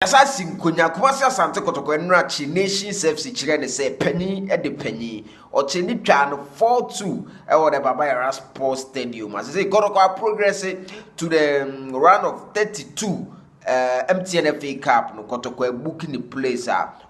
yasa sinkonya Kumasi Asante Kotoko enra chi nation FC chire ne say penny e de penny o chi ni twa no 4-2 e wo the Baba Sports Stadium as say Kotoko progress to the round of 32 MTN FA Cup no Kotoko booking the place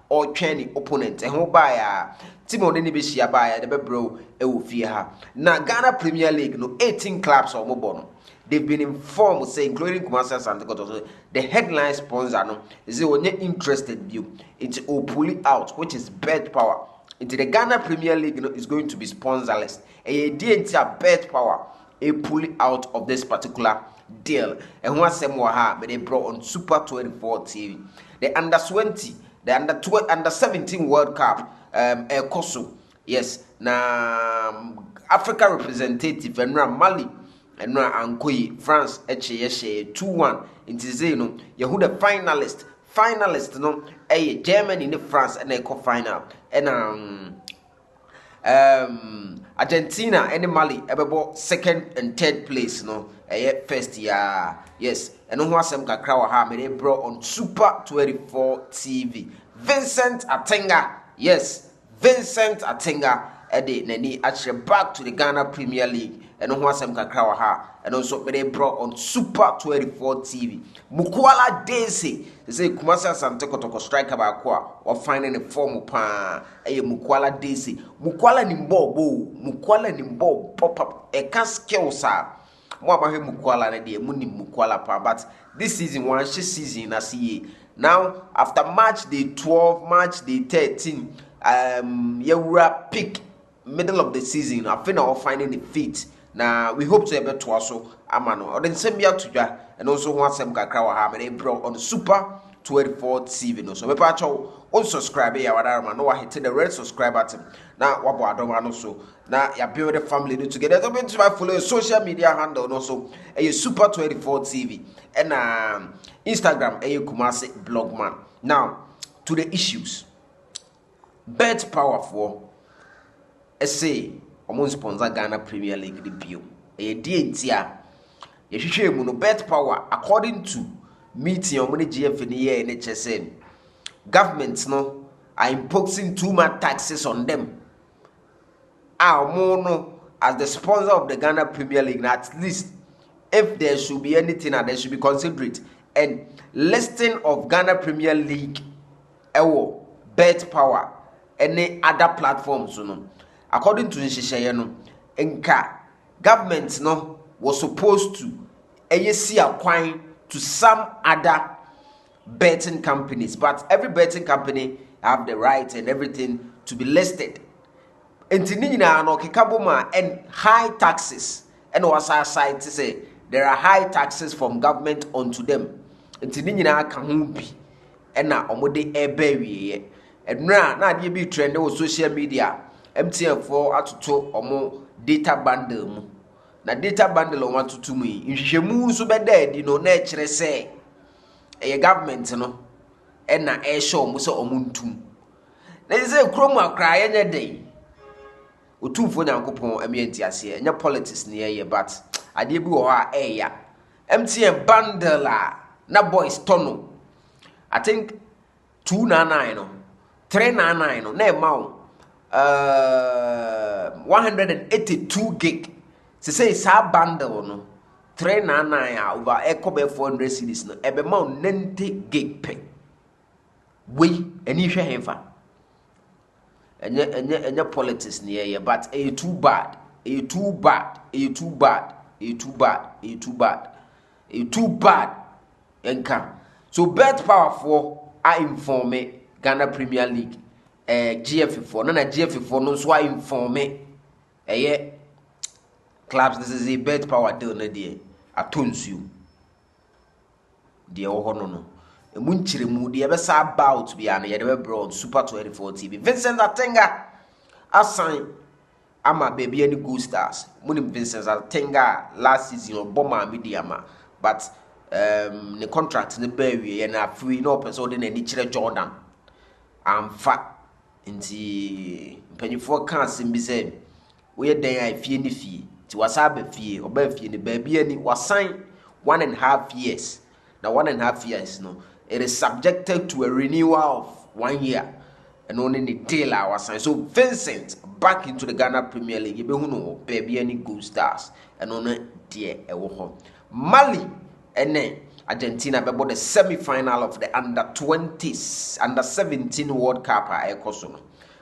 or training opponent and ho buy team on any be shia buy the bebro e wo fie ha na Ghana Premier League no 18 clubs or more. They've been informed, say, including Kumasi Asante Kotoko, the headline sponsor no is only interested view into pulling out, which is Betpawa. Into the Ghana Premier League is going to be sponsorless. A DNT Betpawa a pulling out of this particular deal. And once more, they brought on Super 24 TV. The under 20, the under 17 World Cup, Koso. Yes, now Africa representative and Mali. And Ankoi France HSA 2-1 into Zeno. You the finalist no Germany in France and they final and Argentina and Mali about second and third place no first year yes and no wasem kakra ha me brought on Super 24 TV Vincent Atinga yes Vincent Atinga Eddie Nani actually back to the Ghana Premier League and no wasem kakra ha and also they brought on Super 24 TV Mukkwala Daisy they say Kumasi Asante Kotoko striker ba kwa or finding a form pa Mukkwala Daisy Mukkwala nimbo pop up e can skills mo abahe Mukkwala na de muni Mukkwala pa but this season one season na see now after match day 12 match day 13 Yewura pick middle of the season I think I'll finding the fit. Now we hope to able to also amano or then send me out to ya and also want some kakra wa ha me bro on Super 24 TV no so me pa cho on subscribe ya wada ma no wa hit the red subscribe button na wabo adoma no so na ya build the family do together so to my follow social media handle no so Super 24 TV and Instagram Kumasi Blogman. Now to the issues Betpawa for say Omon sponsor Ghana Premier League debut. A DNT Yehwe mu no Betpawa according to meeting on GF in the year NHSN. Governments no are imposing too much taxes on them. No as the sponsor of the Ghana Premier League, at least if there should be anything that they should be considerate and listing of Ghana Premier League Betpawa any other platforms no. According to Nishishaye no, enka government no was supposed to see a coin to some other betting companies, but every betting company have the right and everything to be listed. Entinina no kikabuma and high taxes. And was our side to say there are high taxes from government onto them. Entinina kahumbi and na omode ebewi and na dey be trend on social media. MTN for atoto omo data bundle mu na data bundle on atoto mu nhwehwemu so bedadi no na ekire se government no na show mu so omo ntum na say krom akra ye nye dey otumfo nyankopon amianti ase enya politics ne ye but ade bi wo ha ya MTN bundle na boys tono I think 299 no 399 no na e ma 182 gig. Say bundle no 399 over echo 400 cedis no ebe ma 90 gig pe. We eni hwe hemfa. Enye politics ne ye but too bad. Too bad. Enka. So Betpawa for I inform Ghana Premier League GF4 na GF4 no so inform clubs this is a Betpawa deal na dey atonsu dey no emunchire mu dey be sa about bia na ye dey bro Super 24 TV Vincent Atinga Asante ama baby any good stars munim Vincent Atinga last season oboma media ma but the contract ne be wie na free no person dey na ni kire Jordan amfa nti mpanyifo kan simbi say we den ai fie ni fie ti wasaba fie oba fie ni ba bia ni wasan 1.5 years na 1.5 years no it is subjected to a renewal of 1 year. And only the deal I was signed. So Vincent back into the Ghana Premier League. You know, baby, any good stars. And only dear home. Mali and then Argentina bebo the semi-final of the under-20s, under-17 World Cup at Ekosono.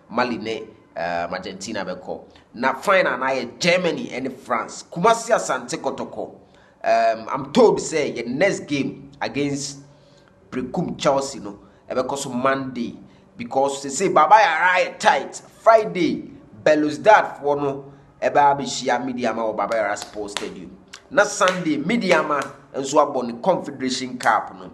Mali ne Argentina beko. Na final na Germany and France. Kumasi Asante Kotoko. I'm told say the next game against Precum Chelsea no ebeko Monday because they say Baba Yara tight Friday Belouizdad for no eba abishia Mediama or Baba Yara Sports Stadium. Na Sunday Mediama enso abon the Confederation Cup no.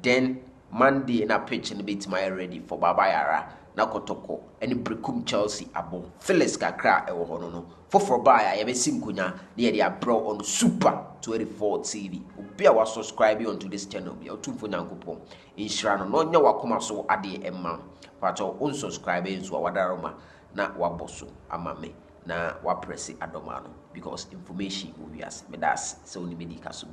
Then Monday na pitch and bit my ready for Baba Yara na Kotoko any Precum Chelsea abo Phyllis kakra ewo hono no for buy ya be sinkunya na ye abro on Super 24 TV. Obi a wa subscribe onto this channel bi otumfo nyankopon inshira no nya wakoma so ade emma pacho unsubscribe nso wadaroma na waboso amame na wa press adoma no because information we as me das so ni medika so